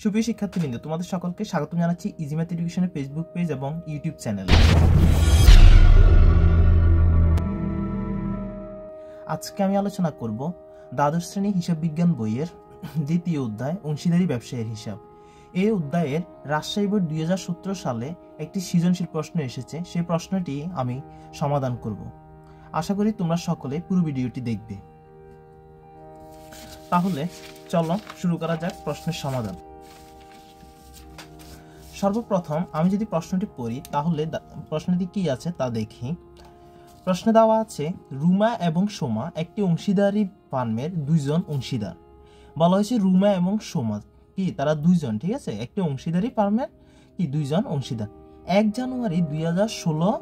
সুপ্রিয় শিক্ষার্থীবৃন্দ, তোমাদের সকলকে স্বাগতম জানাচ্ছি ইজি ম্যাথ এডুকেশনের ফেসবুক পেজ এবং ইউটিউব চ্যানেলে। আজকে আমি আলোচনা করব দ্বাদশ শ্রেণী হিসাব বিজ্ঞান বইয়ের দ্বিতীয় অধ্যায় অংশীদারি ব্যবসায়ের হিসাব। এই অধ্যায়ের রাজশাহী বোর্ড 2017 সালে একটি সৃজনশীল প্রশ্ন এসেছে। সেই প্রশ্নটি আমি সমাধান করব। আশা করি তোমরা সকলে পুরো ভিডিওটি দেখবে। তাহলে চলো শুরু করা যাক প্রশ্নের সমাধান। সর্বপ্রথম আমি যদি প্রশ্নটি পড়ি তাহলে প্রশ্নটি কি আছে তা দেখি। প্রশ্নে দেওয়া আছে রুমা এবং সোমা একটি অংশীদারি ফার্মের দুইজন অংশীদার। বলা হয়েছে রুমা এবং সোমা কি তারা দুইজন, ঠিক আছে, একটি অংশীদারি ফার্মের কি দুইজন অংশীদার। 1 জানুয়ারি 2016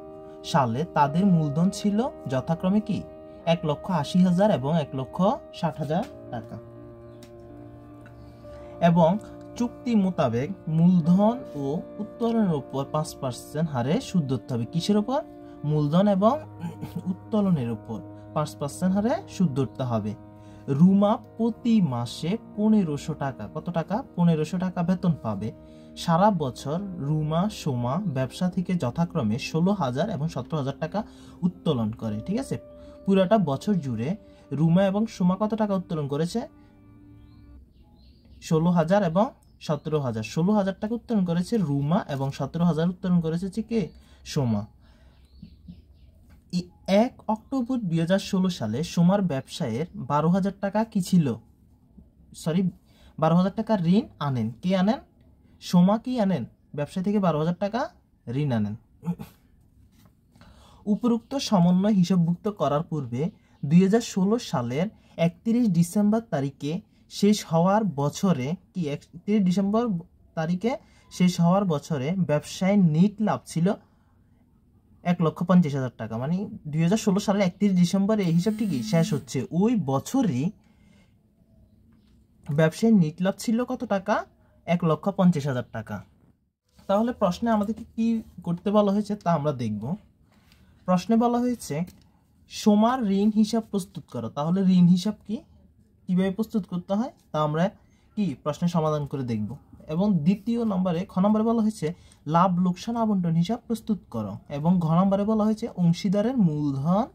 সালে তাদের মূলধন ছিল যথাক্রমে কি 1,80,000 এবং 1,60,000 টাকা, এবং চুক্তি মোতাবেক মূলধন ও উত্তোলনের উপর 5% হারে সুদ ধরতে হবে। কিসের উপর? মূলধন এবং উত্তোলনের উপর 5% হারে সুদ ধরতে হবে। রুমা প্রতি মাসে 1500 টাকা, কত টাকা? 1500 টাকা বেতন পাবে। সারা বছর রুমা সোমা ব্যবসা থেকে যথাক্রমে 16,000 এবং 17,000 টাকা উত্তোলন করে, ঠিক আছে। পুরোটা বছর জুড়ে রুমা এবং সোমা কত টাকা উত্তোলন করেছে? 16,000 এবং 17,000। 16,000 টাকা উত্তোলন করেছে রুমা এবং 17,000 উত্তোলন করেছে কে? সোমা। 1 অক্টোবর 2016 সালে সোমার ব্যবসায়ের 12,000 টাকা কি ছিল? 12,000 টাকা ঋণ আনেন। কে আনেন? সোমা কি আনেন? ব্যবসা থেকে 12,000 টাকা ঋণ আনেন। উপরোক্ত সমন্বয় হিসাবভুক্ত করার পূর্বে 2016 সালের 31 ডিসেম্বর তারিখে শেষ হওয়ার বছরে কি 31 ডিসেম্বর তারিখে শেষ হওয়ার বছরে ব্যবসায় নিট লাভ ছিল 1,50,000 টাকা। মানে 2016 সালের 31 ডিসেম্বর এই হিসাবটি কি শেষ হচ্ছে, ওই বছরই ব্যবসায় নিট লাভ ছিল কত টাকা? 1,50,000 টাকা। তাহলে প্রশ্নে আমাদেরকে কি করতে বলা হয়েছে তা আমরা দেখব। প্রশ্নে বলা হয়েছে সোমার ঋণ হিসাব প্রস্তুত করো। তাহলে ঋণ হিসাব কি, কিভাবে প্রস্তুত করতে হয় তা আমরা কি প্রশ্নের সমাধান করে দেখব। এবং দ্বিতীয় নম্বরে খ নম্বরে বলা হয়েছে লাভ লোকসান আবন্টন হিসাব প্রস্তুত করো, এবং ঘ নম্বরে বলা হয়েছে অংশীদারের মূলধন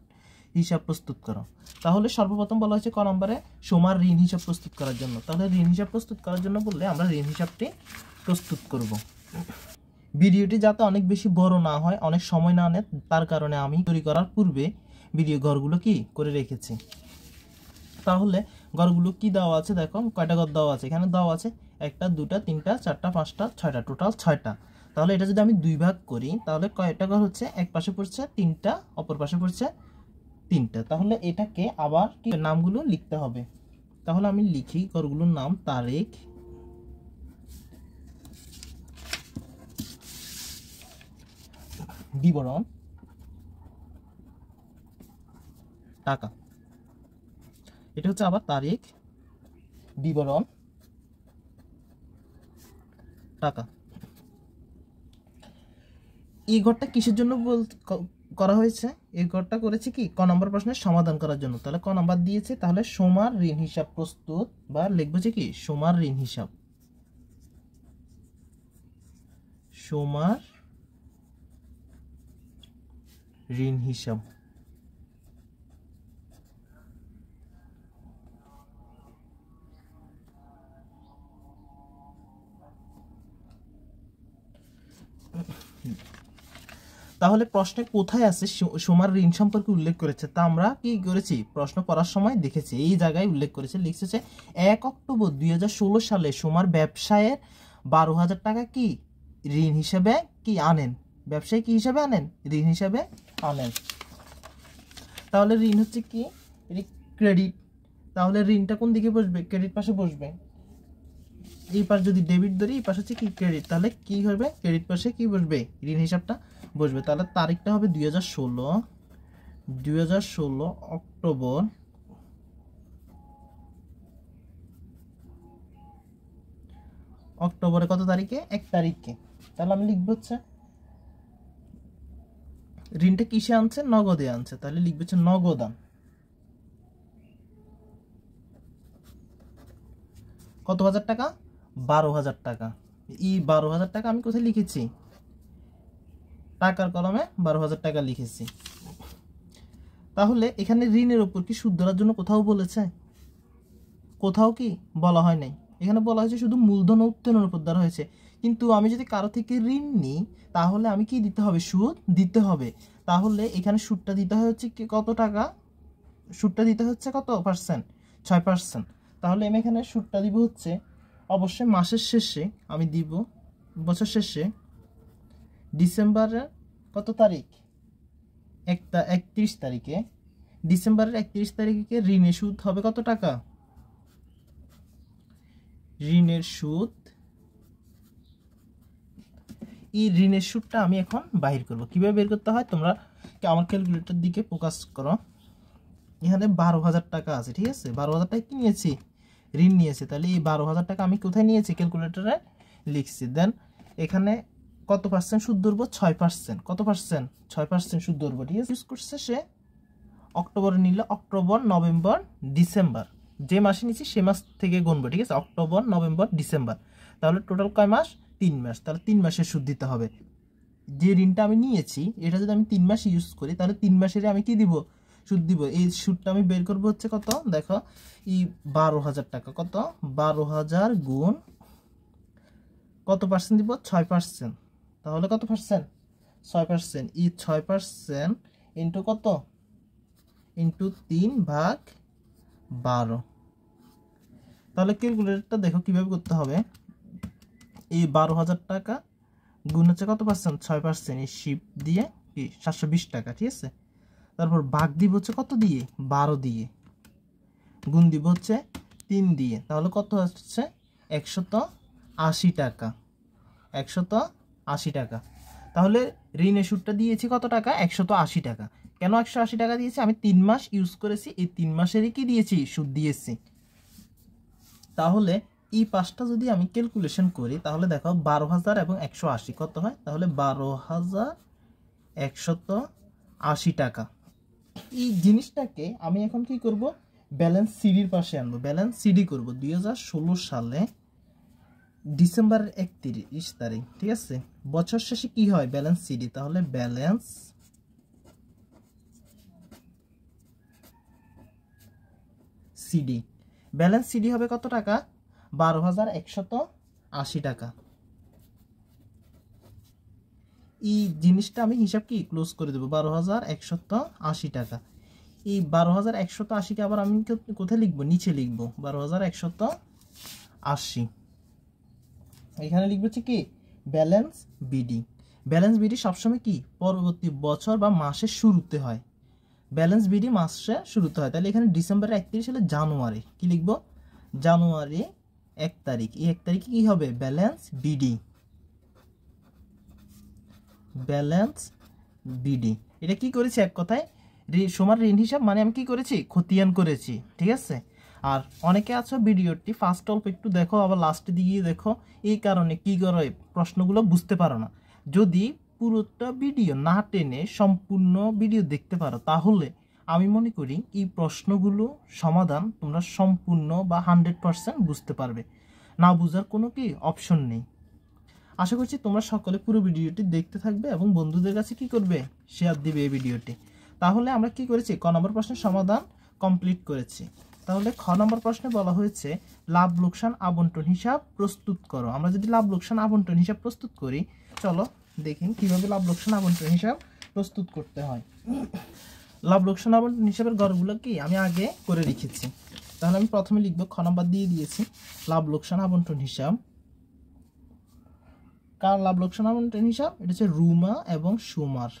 হিসাব প্রস্তুত করো। তাহলে সর্বপ্রথম বলা হয়েছে ক নম্বরে সোমার ঋণ হিসাব প্রস্তুত করার জন্য। তাহলে ঋণ হিসাব প্রস্তুত করার জন্য বললে আমরা ঋণ হিসাবটি প্রস্তুত করব। ভিডিওটি যাতে অনেক বেশি বড় না হয়, অনেক সময় না নেয়, তার কারণে আমি তৈরি করার পূর্বে ভিডিও ঘরগুলো কি করে রেখেছি। তাহলে ঘরগুলো কি দেওয়া আছে দেখো, কয়টা ঘর দেওয়া আছে? এখানে দেওয়া আছে 1টা 2টা 3টা 4টা 5টা 6টা, টোটাল 6টা। তাহলে এটা যদি আমি 2 ভাগ করি তাহলে কয়টা ঘর হচ্ছে? এক পাশে পড়ছে 3টা, অপর পাশে পড়ছে 3টা। তাহলে এটাকে আবার কি নামগুলো লিখতে হবে। তাহলে আমি লিখি ঘরগুলোর নাম তারিখ, বিবরণ, টাকা। এটা হচ্ছে আবার তারিখ, বিবরণ, টাকা। এই ঘরটা কিসের জন্য করা হয়েছে? এই ঘরটা করেছে কি ক নম্বর প্রশ্নের সমাধান করার জন্য। তাহলে ক নম্বর দিয়েছে, তাহলে সোমার ঋণ হিসাব প্রস্তুত, বা লিখবো যে কি সোমার ঋণ হিসাব, সোমার ঋণ হিসাব। তাহলে প্রশ্নে কোথায় আছে সোমার ঋণ সম্পর্কে উল্লেখ করেছে তা আমরা কি করেছি প্রশ্ন পড়ার সময় দেখেছি। এই জায়গায় উল্লেখ করেছে, লিখেছে 1 অক্টোবর 2016 সালে সোমার ব্যবসায়ের 12,000 টাকা কি ঋণ হিসেবে কি আনেন। ব্যবসায় কি হিসাবে আনেন? ঋণ হিসাবে আনেন। তাহলে ঋণ হচ্ছে কি ক্রেডিট। তাহলে ঋণটা কোন দিকে বসবে? ক্রেডিট পাশে বসবে। এই পাশ যদি ডেবিট ধরি, এই পাশ হচ্ছে কি ক্রেডিট, তাহলে কি হবে? ক্রেডিট পাশে কি বসবে? ঋণ হিসাবটা বসবে। তাহলে তারিখটা হবে 2016 অক্টোবর, অক্টোবরে কত তারিখে? 1 তারিখে। তাহলে আমি লিখবো হচ্ছে ঋণটা কিসে আনছে? নগদে আনছে। তাহলে লিখবো হচ্ছে নগদান। কত হাজার টাকা? 12,000 টাকা। এই 12,000 টাকা আমি কোথায় লিখেছি? টাকার কলমে 12,000 টাকা লিখেছি। তাহলে এখানে ঋণের উপর কি সুদ ধরার জন্য কোথাও বলেছে? কোথাও কি বলা হয় নাই। এখানে বলা হয়েছে শুধু মূলধন উত্তোলনের উপর ধরা হয়েছে। কিন্তু আমি যদি কারো থেকে ঋণ নিই তাহলে আমি কি দিতে হবে? সুদ দিতে হবে। তাহলে এখানে সুদটা দিতে হচ্ছে কি কত টাকা? সুদটা দিতে হচ্ছে কত পার্সেন্ট? 6%। তাহলে আমি এখানে সুদটা দিব হচ্ছে অবশ্যই মাসের শেষে আমি দিব, বছর শেষে ডিসেম্বরের কত তারিখ? 31 তারিখে, ডিসেম্বরের 31 তারিখে ঋণের সুদ হবে কত টাকা? ঋণের সুদ, এই ঋণের সুদটা আমি এখন বাহির করব। কিভাবে বের করতে হয় তোমরা আমার ক্যালকুলেটর দিকে ফোকাস করো। এখানে 12,000 টাকা আছে, ঠিক আছে? 12,000 টাকা কি নিয়েছি? ঋণ নিয়েছে। তাহলে এই 12,000 টাকা আমি কোথায় নিয়েছি? ক্যালকুলেটরে লিখছি। দেন এখানে কত পার্সেন্ট সুদ ধরবো? 6%। কত পার্সেন্ট? 6% সুদ ধরবো, ঠিক আছে? ইউজ করছে সে অক্টোবরে নিলে অক্টোবর, নভেম্বর, ডিসেম্বর, যে মাসে নিচ্ছি সে মাস থেকে গুনবো, ঠিক আছে? October, November, December. তাহলে টোটাল কয় মাস? 3 মাস। তাহলে 3 মাসের সুদ দিতে হবে। যে ঋণটা আমি নিয়েছি এটা যদি আমি 3 মাস ইউজ করি তাহলে 3 মাসের আমি কি দিব? সুদ দিব। এই সুদটা আমি বের করবো হচ্ছে কত? দেখো, এই 12,000 টাকা। কত? 12,000 গুণ কত পার্সেন্ট দিব? 6%। তাহলে কত পার্সেন্ট? 6%। এই 6% ইন্টু কত? ইন্টু 3/12। তাহলে ক্যালকুলেটরটা দেখো কিভাবে করতে হবে। এই 12,000 টাকা গুণ হচ্ছে কত পার্সেন্ট? 6%। এই শিপ দিয়ে কি 720 টাকা, ঠিক আছে? তারপর ভাগ দিব হচ্ছে কত দিয়ে? 12 দিয়ে। গুণ দিব হচ্ছে 3 দিয়ে। তাহলে কত হচ্ছে? 180 টাকা। 180 টাকা। তাহলে ঋণের সুদটা দিয়েছি কত টাকা? 180 টাকা। কেন 180 টাকা দিয়েছি? আমি 3 মাস ইউজ করেছি, এই 3 মাসেরই কি দিয়েছি? সুদ দিয়েছি। তাহলে এই পাঁচটা যদি আমি ক্যালকুলেশন করি তাহলে দেখো 12,000 এবং 180 কত হয়? তাহলে 12,180 টাকা। এই জিনিসটাকে আমি এখন কি করব? ব্যালেন্স সিডির পাশে আনবো। ব্যালেন্স সিডি করব 2016 সালে ডিসেম্বরের 31 তারিখ, ঠিক আছে? বছর শেষে কি হয়? Balance CD. তাহলে ব্যালেন্স সিডি, ব্যালেন্স সিডি হবে কত টাকা? 12,180 টাকা। এই জিনিসটা আমি হিসাব কি ক্লোজ করে দেবো। 12,180 টাকা। এই 12,180কে আবার আমি কোথায় লিখবো? নিচে লিখবো 12,180। এখানে লিখবো হচ্ছে কি? Balance BD. ব্যালেন্স বিডি সবসময় কি পরবর্তী বছর বা মাসের শুরুতে হয়। ব্যালেন্স বিডি মাসে শুরুতে হয়। তাহলে এখানে ডিসেম্বরের 31 সালে জানুয়ারি কি লিখবো? জানুয়ারি 1 তারিখ। এই 1 তারিখে কি হবে? Balance BD. Balance BD. এটা কি করেছি? এক কথায় সমান ঋণ হিসাব মানে আমি কি করেছি? খতিয়ান করেছি, ঠিক আছে? আর অনেকে আছো ভিডিওটি ফার্স্ট অল্প একটু দেখো আবার লাস্টে দিয়ে দেখো, এই কারণে কি করে প্রশ্নগুলো বুঝতে পারো না। যদি পুরোটা ভিডিও না টেনে সম্পূর্ণ ভিডিও দেখতে পারো তাহলে আমি মনে করি এই প্রশ্নগুলো সমাধান তোমরা সম্পূর্ণ বা 100% বুঝতে পারবে। না বুঝার কোনো কি অপশন নেই। আশা করছি তোমরা সকলে পুরো ভিডিওটি দেখতে থাকবে এবং বন্ধুদের কাছে কি করবে? শেয়ার দিবে এই ভিডিওটি। তাহলে আমরা কি করেছি? ক নম্বর প্রশ্নের সমাধান কমপ্লিট করেছি। তাহলে খ নম্বর প্রশ্নে বলা হয়েছে লাভ লোকসান আবন্টন হিসাব প্রস্তুত করো। আমরা যদি লাভ লোকসান আবন্টন হিসাব প্রস্তুত করি, চলো দেখি কিভাবে লাভ লোকসান আবন্টন হিসাব প্রস্তুত করতে হয়। লাভ লোকসান আবন্টন হিসাবের ঘরগুলো কি আমি আগে করে রেখেছি। তাহলে আমি প্রথমে লিখবো, খ নম্বর দিয়ে দিয়েছি লাভ লোকসান আবন্টন হিসাব। কার লাভ লোকসান আবন্টন হিসাব? এটা হচ্ছে রুমা এবং সুমার।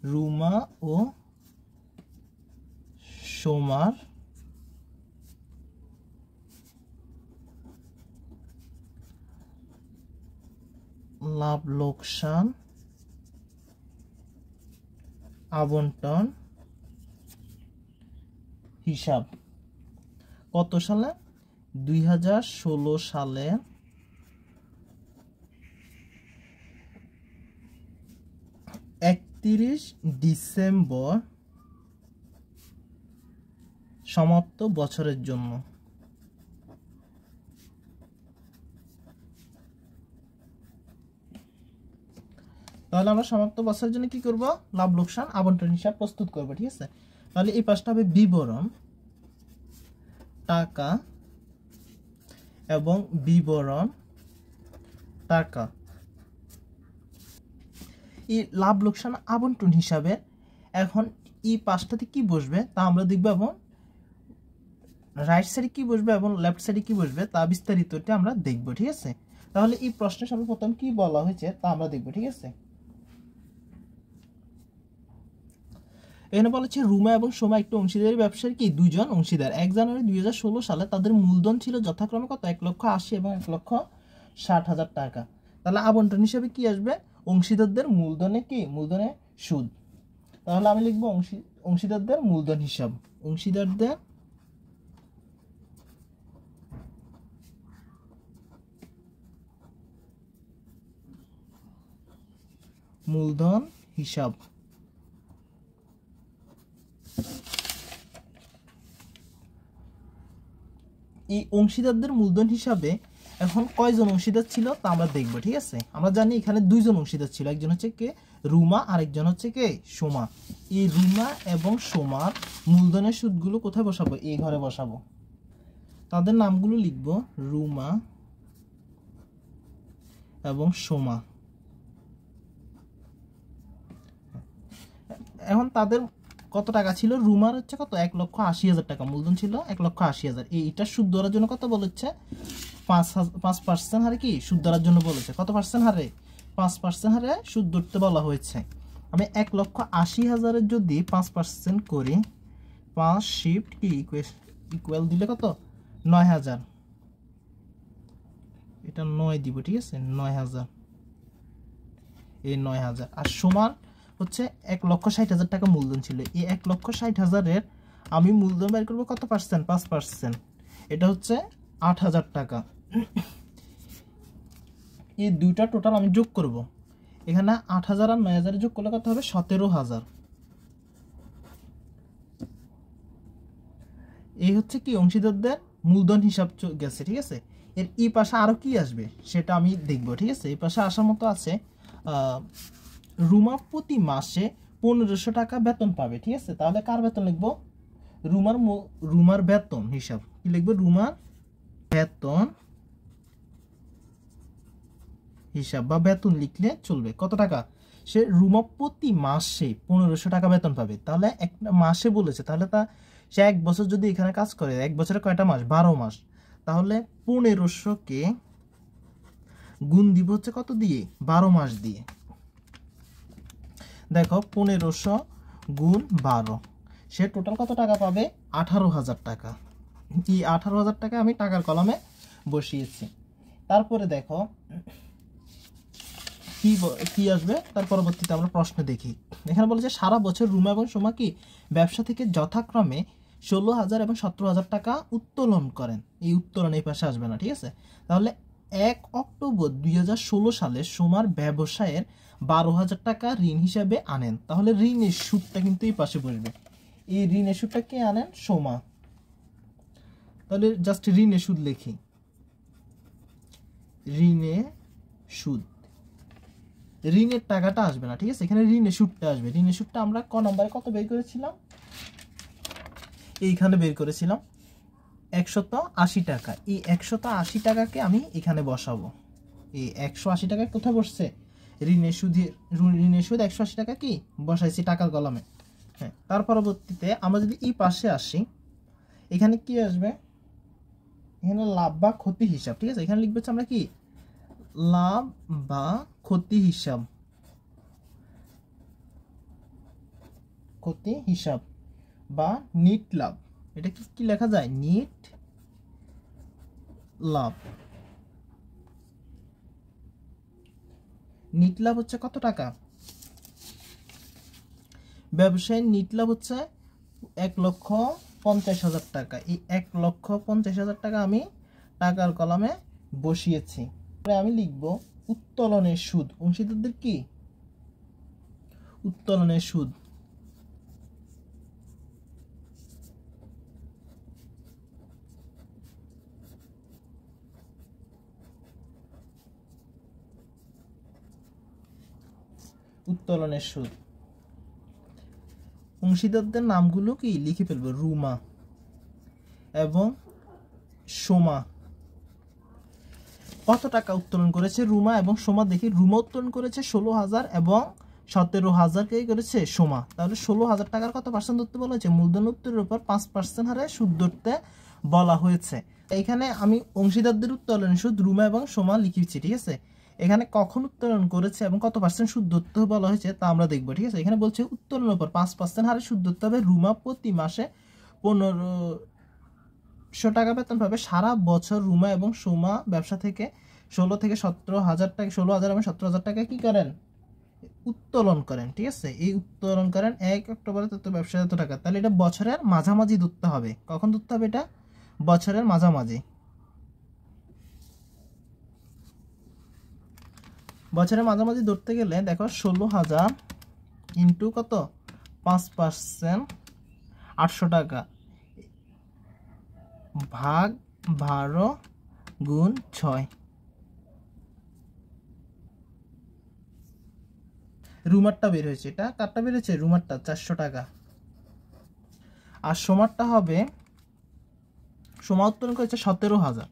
রুমা ও সোমার লাভ লোকসান আবন্টন হিসাব কত সালে? 2016 সালে 31 ডিসেম্বর সমাপ্ত বছরের জন্য। তাহলে আমরা সমাপ্ত বছরের জন্য কি করব, লাভ লোকসান আবন্টন হিসাব প্রস্তুত করব। ঠিক আছে, তাহলে এই পাশটা হবে বিবরণ টাকা এবং বিবরণ টাকা। এই লাভ লোকসান আবন্টন হিসাবে এখন এই পাশটাতে কি বসবে তা আমরা দেখব, এবং রাইট সাইডে কি বসবে এবং লেফট সাইডে কি বসবে তা বিস্তারিতটা আমরা দেখব। ঠিক আছে, তাহলে এই প্রশ্নের সর্বপ্রথম কি বলা হয়েছে তা আমরা দেখব। ঠিক আছে, এখানে বলা হচ্ছে রুমা এবং সোমা একটি অংশীদারি ব্যবসার কি দুইজন অংশীদার। 1 জানুয়ারি 2016 সালে তাদের মূলধন ছিল যথাক্রমে কত, 1,80,000 এবং 1,60,000 টাকা। তাহলে আবন্টন হিসেবে কি আসবে, অংশীদারদের মূলধনে কি, মূলধনে সুদ। তাহলে আমি লিখবো অংশীদারদের মূলধন হিসাব, অংশীদারদের মূলধন হিসাব। এই অংশীদারদের মূলধন হিসাবে এখন কয়জন অংশীদার ছিল তা আমরা দেখব। ঠিক আছে, আমরা জানি এখানে দুইজন অংশীদার ছিল, একজন হচ্ছে কে, রুমা, আর একজন হচ্ছে কে, সোমা। এই রুমা এবং সোমার মূলধনের সুদগুলো কোথায় বসাবো, এই ঘরে বসাবো। তাদের নামগুলো লিখব, রুমা এবং সোমা। এখন তাদের কত টাকা ছিল, রুমার হচ্ছে কত, 1,80,000 টাকা মূলধন ছিল, 1,80,000। এইটা সুদ ধরার জন্য কত বলেছে, 5% হারে কি সুদ ধরার জন্য বলেছে। কত পার্সেন্ট হারে, 5% হারে সুদ ধরতে বলা হয়েছে। আমি 1,80,000 যদি 5% করি, 5 শিফট কি ইকুয়াল দিলে কত, 9,000। এটা 9 দিব। ঠিক আছে, 9,000, এই 9,000। আর সমান হচ্ছে 1,60,000 টাকা মূলধন ছিল। এই 1,60,000-এর আমি মূলধন বের করবো কত পার্সেন্ট, 5%। এটা হচ্ছে 8,000 টাকা। এই দুইটা টোটাল আমি যোগ করব। এখানে 8,000 আর 9,000 যোগ করলে কত হবে, 17,000। এই হচ্ছে কি অংশীদারদের মূলধন হিসাব গেছে। ঠিক আছে, এর এই পাশে আরো কি আসবে সেটা আমি দেখব। ঠিক আছে, এই পাশে আসার মতো আছে, রুমা প্রতি মাসে 1,500 টাকা বেতন পাবে। ঠিক আছে, তাহলে কার বেতন লিখবো, রুমার বেতন হিসাব কি লিখবো, রুমার বেতন হিসাব বা বেতন লিখলে চলবে। কত টাকা, সে রুমা প্রতি মাসে 1,500 টাকা বেতন পাবে। তাহলে এক মাসে বলেছে, তাহলে তা সে 1 বছর যদি এখানে কাজ করে, 1 বছরে কয়টা মাস, 12 মাস। তাহলে 1,500-কে গুণ দিব হচ্ছে কত দিয়ে, 12 মাস দিয়ে। দেখো 1,500 গুণ 12, সে টোটাল কত টাকা পাবে, 18,000 টাকা। এই 18,000 টাকা আমি টাকার কলমে বসিয়েছি। তারপরে দেখো কি আসবে, তার পরবর্তীতে আমরা প্রশ্ন দেখি। এখানে বলেছে সারা বছর রুমা এবং সোমা কি ব্যবসা থেকে যথাক্রমে 16,000 এবং 17,000 টাকা উত্তোলন করেন। এই উত্তোলন এই পাশে আসবে না। ঠিক আছে, তাহলে 1 অক্টোবর 2016 সালে সোমার ব্যবসায়ের 12,000 টাকা ঋণ হিসাবে আনেন। তাহলে ঋণের সুদটা কিন্তু এই পাশে বসবে। এই ঋণের সুদটা কে আনেন, সোমা। তাহলে জাস্ট ঋণের সুদ লিখি, ঋণের সুদ। ঋণের টাকাটা আসবে না। ঠিক আছে, এখানে ঋণের সুদটা আসবে। ঋণের সুদটা আমরা ক নম্বরে কত বের করেছিলাম, এইখানে বের করেছিলাম 180 টাকা। এই 180 টাকাকে আমি এখানে বসাবো। এই 180 টাকা কোথায় বসছে, ঋণের সুদ 180 টাকা কি বসাইছি টাকার কলমে। হ্যাঁ, তার পরবর্তীতে আমরা যদি এই পাশে আসি, এখানে কি আসবে, এখানে লাভ বা ক্ষতি হিসাব। ঠিক আছে, এখানে লিখবো আমরা কি, লাভ বা ক্ষতি হিসাব, ক্ষতি হিসাব বা নিট লাভ। এটা কি লেখা যায়, নিট লাভ। নিট লাভ হচ্ছে কত টাকা, ব্যবসায়ের নিট লাভ হচ্ছে 1,50,000 টাকা। এই 1,50,000 টাকা আমি টাকার কলমে বসিয়েছি। আমি লিখব উত্তোলনের সুদ, অংশীদারদের কি উত্তোলনের সুদ। উত্তোলনের সুদ। অংশীদারদের নামগুলো কি লিখে ফেলবো, রুমা এবং সোমা। কত টাকা উত্তোলন করেছে রুমা এবং সোমা? দেখি, রুমা উত্তোলন করেছে 16,000 এবং 17,000 কে করেছে সোমা। তাহলে 16,000 টাকার কত পার্সেন্ট ধরতে বলা হয়েছে? মূলধন উত্তোলনের উপর 5% হারে সুদ ধরতে বলা হয়েছে। এখানে আমি অংশীদারদের উত্তোলনের সুদ রুমা এবং সোমা লিখেছি, ঠিক আছে। এখানে কখন উত্তোলন করেছে এবং কত পার্সেন্ট সুদ ধরতে বলা হয়েছে তা আমরা দেখবো, ঠিক আছে। এখানে বলছে উত্তোলনের উপর 5% হারে সুদ ধরতে হবে। রুমা প্রতি মাসে 1500 টাকা বেতন পাবে। সারা বছর রুমা এবং সোমা ব্যবসা থেকে 16 থেকে 17,000 টাকা, 16,000 এবং 17,000 টাকা কি করেন? উত্তোলন করেন, ঠিক আছে। এই উত্তোলন করেন 1 অক্টোবরে তত ব্যবসা এত টাকা। তাহলে এটা বছরের মাঝামাঝি ধরতে হবে। কখন ধরতে হবে? এটা বছরের মাঝামাঝি। বছরের মাঝামাঝি ধরতে গেলে দেখো 16,000 ইন্টু কত? 5%, 800 টাকা ভাগ 12 গুণ 6। রুমারটা বের হয়েছে। এটা কারটা বের হয়েছে? রুমারটা 400 টাকা। আর সোমারটা হবে, সোমা উত্তোলন করেছে 17,000।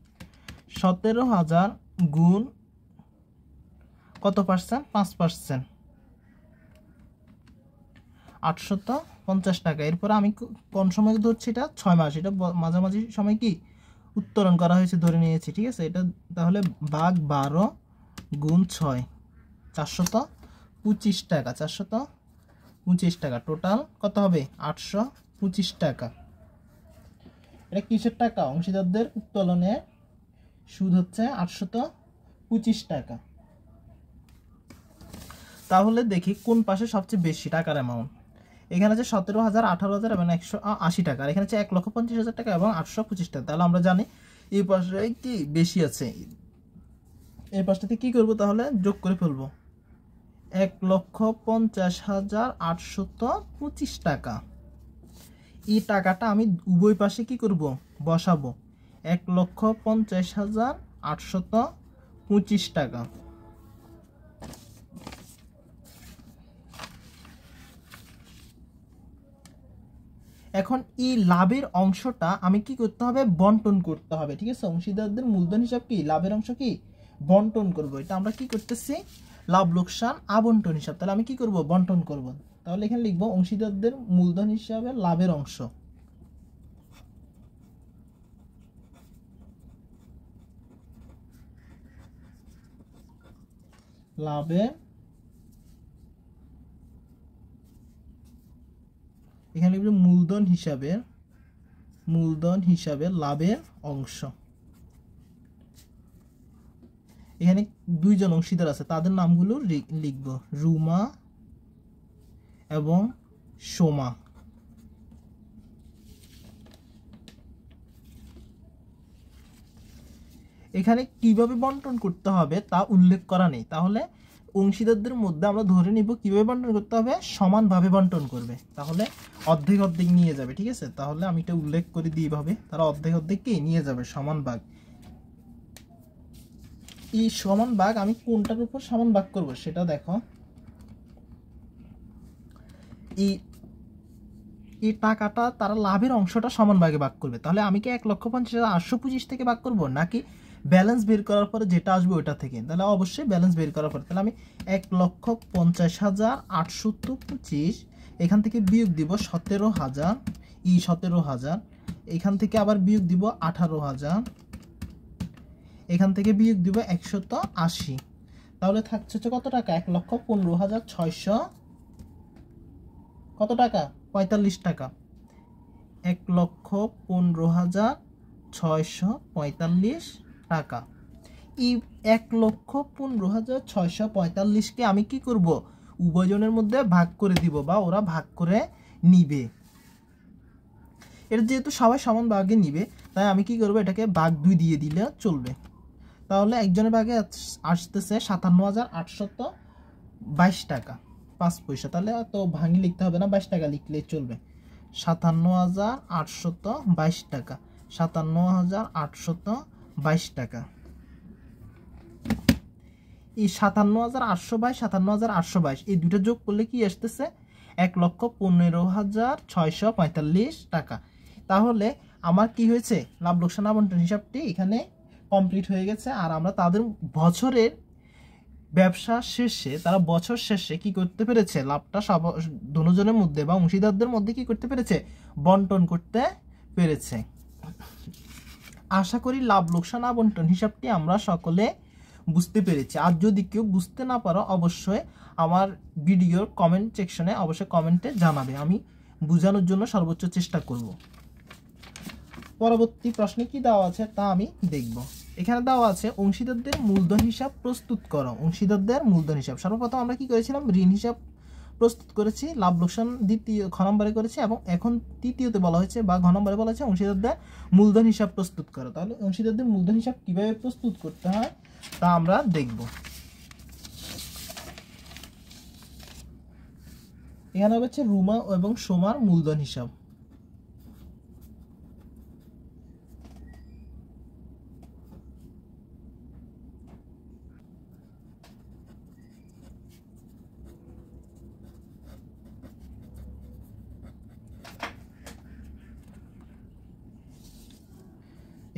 17,000 গুণ কত পার্সেন্ট? 5%, 850 টাকা। এরপর আমি কোন সময় ধরছি? এটা 6 মাস। এটা মাঝামাঝি সময় কি উত্তোলন করা হয়েছে ধরে নিয়েছি, ঠিক আছে। এটা তাহলে ভাগ 12 গুণ 6, 425 টাকা। 425 টাকা টোটাল কত হবে? 825 টাকা। এটা কিসের টাকা? অংশীদারদের উত্তোলনের সুদ হচ্ছে 825 টাকা। তাহলে দেখি কোন পাশে সবচেয়ে বেশি টাকার অ্যামাউন্ট। এখানে আছে 17,000, 18,000 এবং 180 টাকা। আর এখানে আছে 1,50,000 টাকা এবং 825 টাকা। তাহলে আমরা জানি এই পাশে কি বেশি আছে। এই পাশটাতে কি করব? তাহলে যোগ করে ফেলবো। 1,50,825 টাকা। এই টাকাটা আমি উভয় পাশে কি করব? বসাবো। 1,50,825 টাকা। এখন এই লাভের অংশটা আমি কি করতে হবে? বন্টন করতে হবে, ঠিক আছে। অংশীদারদের মূলধন হিসাব কি? লাভের অংশ কি বন্টন করব। এটা আমরা কি করতেছি? লাভ লোকসান আবন্টন হিসাব। তাহলে আমি কি করব? বন্টন করব। তাহলে এখানে লিখবো অংশীদারদের মূলধন হিসাবে লাভের অংশ। লাভের, এখানে লিখবো মূলধন হিসাবে লাভের অংশ। এখানে দুইজন অংশীদার আছে, তাদের নামগুলো লিখবো, রুমা এবং সোমা। এখানে কিভাবে বন্টন করতে হবে তা উল্লেখ করা নেই। তাহলে অংশীদারদের মধ্যে আমরা ধরে নিব কিভাবে বন্টন করতে হবে? সমানভাবে বন্টন করবে। তাহলে অর্ধেক অর্ধেক নিয়ে যাবে, ঠিক আছে। তাহলে আমি এটা উল্লেখ করে দিই ভাবে, তারা অর্ধেক অর্ধেক কি নিয়ে যাবে? সমান ভাগ। এই সমান ভাগ আমি কোনটার উপর সমান ভাগ করব সেটা দেখো। এই টাকাটা তারা লাভের অংশটা সমান ভাগে ভাগ করবে। তাহলে আমি কি 1,50,825 থেকে ভাগ করব, নাকি ব্যালেন্স বের করার পরে যেটা আসবে ওটা থেকে? তাহলে অবশ্যই ব্যালেন্স বের করার পরে। তাহলে আমি 1,50,825 এখান থেকে বিয়োগ দিব 17,000, 17,000 এখান থেকে আবার বিয়োগ দিব 18,000, এখান থেকে বিয়োগ দিব 180। তাহলে থাকছে কত টাকা? 1,15,600 কত টাকা? 45 টাকা। 1,15,645 টাকা। এই 1,15,645 কে আমি কি করব? উভয়জনের মধ্যে ভাগ করে দিব, বা ওরা ভাগ করে নিবে। এটা যেহেতু সবাই সমান ভাগে নিবে, তাই আমি কি করব? এটাকে ভাগ 2 দিয়ে দিলে চলবে। তাহলে একজনের ভাগে আসতেছে 57,822 টাকা 5 পয়সা। তাহলে তো ভাঙি লিখতে হবে না, 22 টাকা লিখলে চলবে। 57,822 টাকা, 57,822 টাকা। এই 57,800 বাই 57,822 এই দুটো যোগ করলে কি আসতেছে 1,15,645 টাকা। তাহলে আমার কি হয়েছে, লাভ লোকসান আবন্টন হিসাবটি এখানে কমপ্লিট হয়ে গেছে। আর আমরা তাদের বছরের ব্যবসা শেষে, তারা বছর শেষে কি করতে পেরেছে, লাভটা দুজনের মধ্যে বা অংশীদারদের মধ্যে কি করতে পেরেছে, বন্টন করতে পেরেছে। আশা করি লাভ লোকসান আবন্টন হিসাবটি আমরা সকলে বুঝতে পেরেছি। আর যদি কেউ বুঝতে না পারো অবশ্যই আমার ভিডিওর কমেন্ট সেকশনে অবশ্যই কমেন্টে জানাবে, আমি বোঝানোর জন্য সর্বোচ্চ চেষ্টা করব। পরবর্তী প্রশ্নে কি দেওয়া আছে তা আমি দেখব। এখানে দেওয়া আছে অংশীদারদের মূলধন হিসাব প্রস্তুত করো। অংশীদারদের মূলধন হিসাব সর্বপ্রথম আমরা কি করেছিলাম, ঋণ হিসাব প্রস্তুত করেছি, লাভ লোকসান দ্বিতীয় ঘ নম্বরে করেছি, এবং এখন তৃতীয়তে বলা হয়েছে বা ঘ নম্বরে বলা হয়েছে অংশীদারদের মূলধন হিসাব প্রস্তুত করো। তাহলে অংশীদারদের মূলধন হিসাব কিভাবে প্রস্তুত করতে হয় তা আমরা দেখব। এখানে হচ্ছে রুমা এবং সোমার মূলধন হিসাব।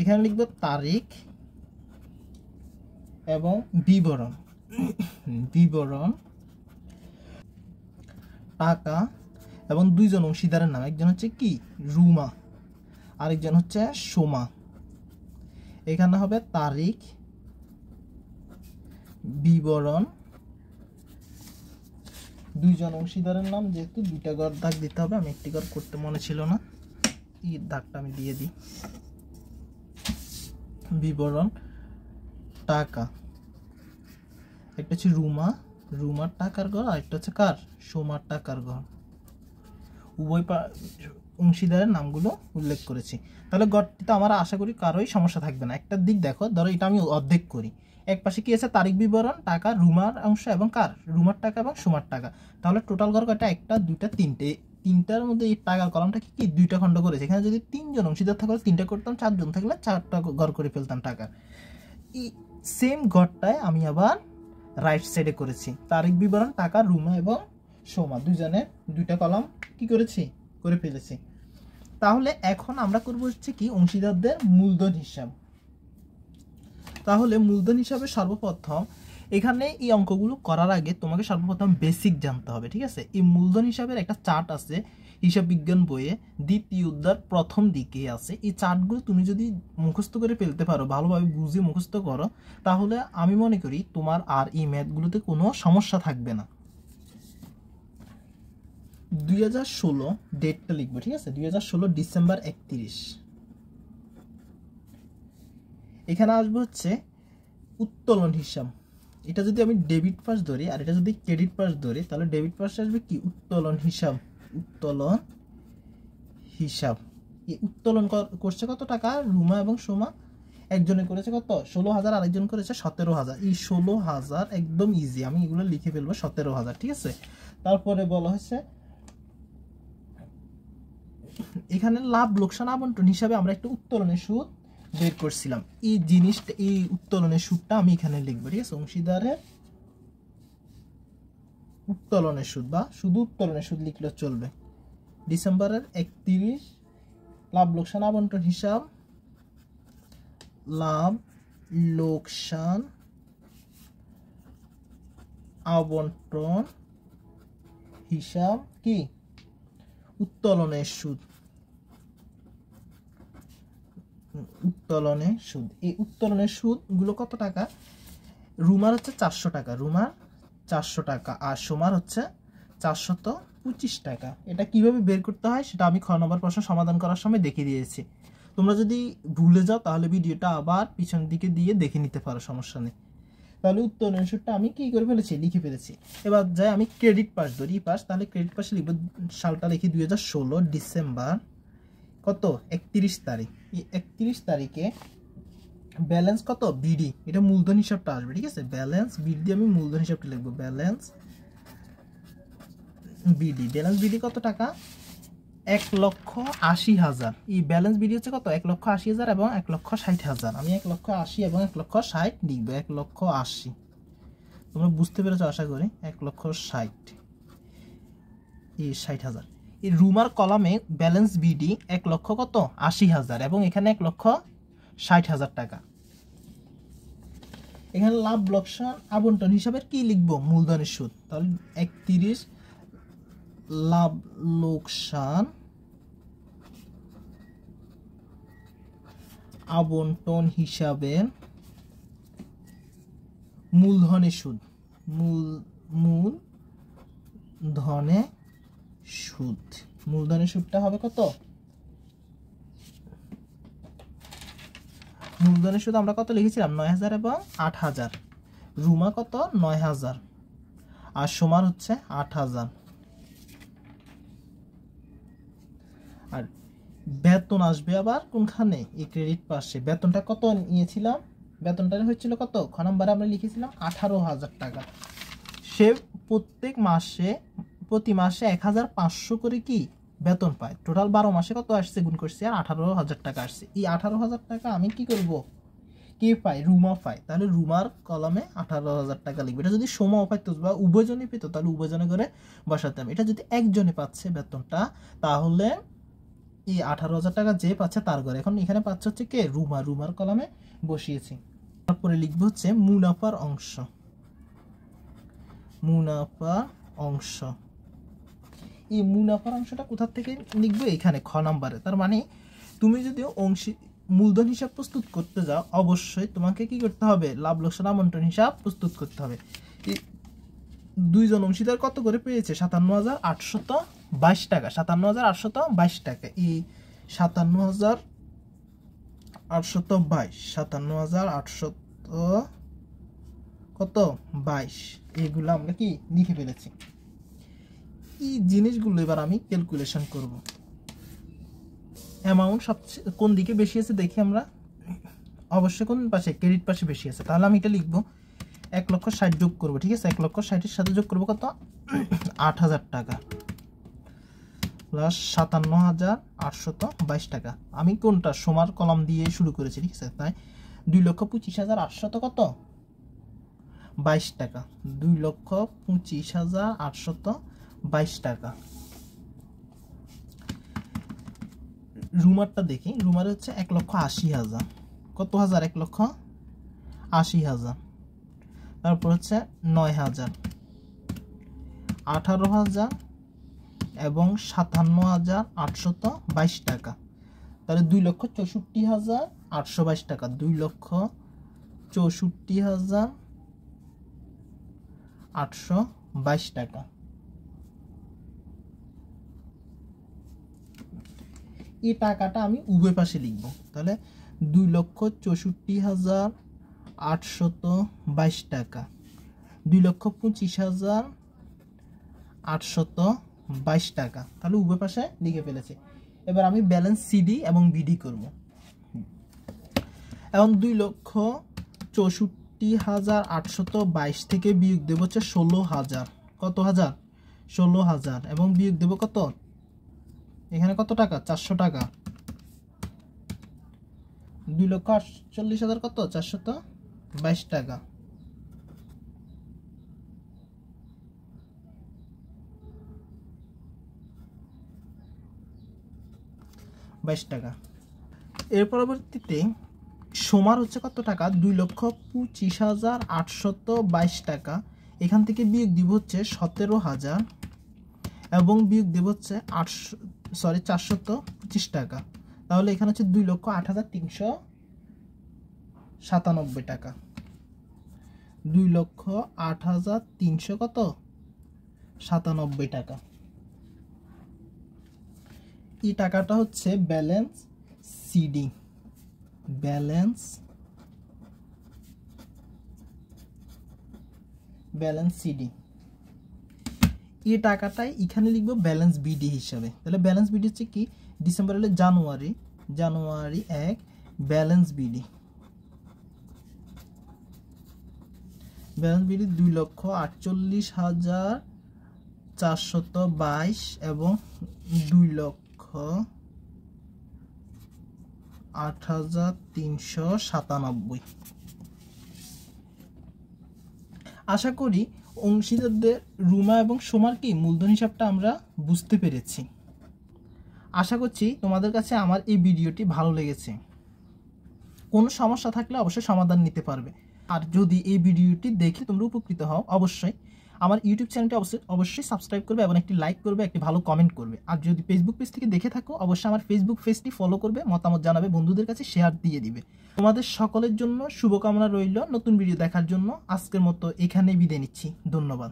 এখানে লিখব তারিখ এবং বিবরণ, টাকা এবং দুইজন অংশীদারের নাম, একজন হচ্ছে কি রুমা, আরেকজন হচ্ছে সোমা। এখানে হবে তারিখ, বিবরণ, দুইজন অংশীদারের নাম, যেহেতু দুইটা ঘর দাগ দিতে হবে, আমি একটি ঘর করতে মনে ছিল না, এই দাগটা আমি দিয়ে দিই। বিবরণ, টাকা, একটা হচ্ছে রুমার টাকার ঘর, আর একটা হচ্ছে কার, সোমার টাকার ঘর। উভয় অংশীদারের নামগুলো উল্লেখ করেছি। তাহলে গড়টিতে আমার আশা করি কারোই সমস্যা থাকবে না। একটা দিক দেখো, ধরো এটা আমি অর্ধেক করি, এক পাশে কি আছে তারিখ, বিবরণ, টাকা, রুমার অংশ এবং কার, রুমার টাকা এবং সোমার টাকা। তাহলে টোটাল ঘর কয়টা, একটা, দুইটা, তিনটে। তিনটার মধ্যে এই টাকার কলমটা কি দুইটা খণ্ড করেছে। এখানে যদি তিনজন অংশীদার থাকলে তিনটা করতাম, চারজন থাকলে চারটা ঘর করে ফেলতাম টাকার। এই সেম ঘরটায় আমি আবার রাইট সাইডে করেছি, তারিখ, বিবরণ, টাকা, রুমা এবং সোমা দুজনের দুইটা কলম কি করেছি, করে ফেলেছি। তাহলে এখন আমরা করব হচ্ছে কি অংশীদারদের মূলধন হিসাব। তাহলে মূলধন হিসাবে সর্বপ্রথম এখানে এই অঙ্কগুলো করার আগে তোমাকে সর্বপ্রথম বেসিক জানতে হবে, ঠিক আছে। এই মূলধন হিসাবের একটা চার্ট আছে হিসাব বিজ্ঞান বইয়ে, দ্বিতীয় অধ্যায়ের প্রথম দিকে আছে। এই চার্টগুলো তুমি যদি মুখস্থ করে ফেলতে পারো, ভালোভাবে বুঝে মুখস্থ করো, তাহলে আমি মনে করি তোমার আর এই ম্যাথগুলোতে কোনো সমস্যা থাকবে না। 2016 ডেটটা লিখবো, ঠিক আছে, 2016 ডিসেম্বর 31। এখানে আসবে হচ্ছে উত্তোলন হিসাব। এটা যদি আমি ডেবিট পাস ধরি আর এটা যদি ক্রেডিট পাস ধরি, তাহলে ডেবিট পাস আসবে কি উত্তোলন হিসাব। এই উত্তোলন করছে কত টাকা, রুমা এবং সোমা। একজনে করেছে কত 16,000, আরেকজন করেছে 17,000। এই 16,000 একদম ইজি, আমি এগুলো লিখে ফেলবো 17,000, ঠিক আছে। তারপরে বলা হচ্ছে এখানে লাভ লোকসান আবন্টন হিসাবে আমরা একটা উত্তোলনের সুদ বের করছিলাম। এই জিনিসটা, এই উত্তোলনের সুদটা আমি এখানে লিখবো, ঠিক আছে। অংশীদারের উত্তোলনের সুদ বা শুধু উত্তোলনের সুদ লিখলে চলবে। ডিসেম্বরের 31 লাভ লোকসান আবন্টন হিসাব, লাভ লোকসান আবন্টন হিসাব কি উত্তোলনের সুদ। এই উত্তোলনের সুদ গুলো কত টাকা, রুমার হচ্ছে 400 টাকা, আর সোমার হচ্ছে 425 টাকা। এটা কিভাবে বের করতে হয় সেটা আমি খ নম্বর প্রশ্ন সমাধান করার সময় দেখিয়ে দিয়েছি। তোমরা যদি ভুলে যাও তাহলে ভিডিওটা আবার পিছনের দিকে দিয়ে দেখে নিতে পারো, সমস্যা নেই। তাহলে উত্তোলনের সুদটা আমি কি করে ফেলেছি, লিখে ফেলেছি। এবার যাই আমি ক্রেডিট পাস ধরি, তাহলে ক্রেডিট পাসে লিখবো, সালটা লিখি 2016 ডিসেম্বর কত 31 তারিখ। এই 31 তারিখে ব্যালেন্স কত বিডি, এটা মূলধন হিসাবটা আসবে, ঠিক আছে। ব্যালেন্স বিডি দিয়ে আমি মূলধন হিসাবটা লিখবো, ব্যালেন্স বিডি কত টাকা 1,80,000। এই ব্যালেন্স বিডি হচ্ছে কত 1,80,000 এবং 1,60,000। আমি 1,80,000 এবং 1,60,000 লিখবো, 1,80,000। তোমরা বুঝতে পেরেছো আশা করি। 1,60,000 এই 60,000। এই রুমার কলামে ব্যালেন্স বিডি 1,00,000 কত 80,000 এবং এখানে 1,60,000 টাকা। এখানে লাভ লোকসান আবন্টন হিসাবে কি লিখবো? মূলধনের সুদ। তাহলে 31 লাভ লোকসান আবন্টন হিসাবে মূলধনের সুদ, মূলধনের সুদ, মূলধনের সুদটা হবে কত? মূলধনের সুদ আমরা কত লিখেছিলাম? 9,000 এবং 8,000। রুমা কত? 9,000 আর সোমার হচ্ছে 8,000। আর বেতন আসবে আবার কোনখানে? এই ক্রেডিট পাশে। বেতনটা কত নিয়েছিলাম? বেতনটা হচ্ছিল কত? খ নম্বরে আমরা লিখেছিলাম 18,000 টাকা। সে প্রতি মাসে 1,500 করে কি বেতন পায়। টোটাল 12 মাসে কত আসছে গুণ করছি আর 18,000 টাকা আসছে। এই 18,000 টাকা আমি কি করব? কে পাই? রুমা পাই। তাহলে রুমার কলমে 18,000 টাকা লিখবে। এটা যদি সোমাও পাইতো বা উভয়জনে পেত তাহলে উভয়জনে করে বসাতাম। এটা যদি একজনে পাচ্ছে বেতনটা তাহলে এই 18,000 টাকা যে পাচ্ছে তার ঘরে। এখন এখানে পাচ্ছে হচ্ছে কে? রুমা। রুমার কলমে বসিয়েছি। তারপরে লিখবো হচ্ছে মুনাফার অংশ। মুনাফার অংশ। এই মুনাফার অংশটা কোথা থেকে লিখবো? এখানে খ নাম্বারে। তার মানে তুমি যদি মূলধন হিসাব প্রস্তুত করতে যাও অবশ্যই তোমাকে কি করতে হবে? লাভ লোকসান আবন্টন হিসাব প্রস্তুত করতে হবে। দুইজন অংশীদার কত করে পেয়েছে? 57,822 টাকা। 57,822 টাকা। এই 57,822 57,800 কত 22 এগুলো আমরা কি লিখে ফেলেছি। এই জিনিসগুলো এবার আমি ক্যালকুলেশন করব। অ্যামাউন্ট সবচেয়ে কোন দিকে বেশি আছে দেখি আমরা। অবশ্যই কোন পাশে? ক্রেডিট পাশে বেশি আছে। তাহলে আমি এটা লিখবো 1,60,000 যোগ করবো। ঠিক আছে, 1,60,000 সাথে যোগ করবো কত? 8,000 টাকা প্লাস 57,822 টাকা। আমি কোনটা? সোমার কলাম দিয়ে শুরু করেছি। ঠিক আছে, তাই 2,25,800 কত 22 টাকা। 2,25,822 টাকা। রুমারটা দেখি। রুমার হচ্ছে 1,80,000। কত হাজার? 1,80,000। তারপর হচ্ছে 9,000, 18,000 এবং 57,822 টাকা। তাহলে 2,64,822 টাকা। 2,64,822 টাকা। এই টাকাটা আমি উভয় পাশে লিখব। তাহলে 2,64,822 টাকা, 2,25,822 টাকা। তাহলে উভয় পাশে লিখে ফেলেছি। এবার আমি ব্যালেন্স সিডি এবং বিডি করব। এখন 2,64,822 থেকে বিয়োগ দেব হচ্ছে 16,000। কত হাজার? 16,000 এবং বিয়োগ দেব কত? এখানে কত টাকা? 400 টাকা। 2,48,000 কত? 422 টাকা। 22 টাকা। এর পরবর্তীতে সোমার হচ্ছে কত টাকা? 2,25,822 টাকা। এখান থেকে বিয়োগ দিব হচ্ছে 17,000 এবং বিয়োগ দেব হচ্ছে 425 টাকা। তাহলে এখানে হচ্ছে 2,08,397 টাকা। 2,08,300 কত 97 টাকা। এই টাকাটা হচ্ছে ব্যালেন্স সিডি। Balance CD. এই টাকাটাই এখানে লিখবো ব্যালেন্স বিডি হিসাবে। তাহলে ব্যালেন্স বিডি হচ্ছে কি? ডিসেম্বর হলে জানুয়ারি 1 ব্যালেন্স বিডি। ব্যালেন্স বিডি 2,48,422 এবং 2,08,397। আশা করি অংশীদারদের রুমা এবং সোমার কি মূলধন হিসাবটা আমরা বুঝতে পেরেছি। আশা করছি তোমাদের কাছে আমার এই ভিডিওটি ভালো লেগেছে। কোনো সমস্যা থাকলে অবশ্যই সমাধান নিতে পারবে। আর যদি এই ভিডিওটি দেখে তোমরা উপকৃত হও, অবশ্যই আমার ইউটিউব চ্যানেলটি অবশ্যই সাবস্ক্রাইব করবে এবং একটি লাইক করবে, একটি ভালো কমেন্ট করবে। আর যদি ফেসবুক পেজ থেকে দেখে থাকো, অবশ্যই আমার ফেসবুক পেজটি ফলো করবে, মতামত জানাবে, বন্ধুদের কাছে শেয়ার দিয়ে দিবে। তোমাদের সকলের জন্য শুভকামনা রইল। নতুন ভিডিও দেখার জন্য আজকের মতো এখানেই বিদায় নিচ্ছি। ধন্যবাদ।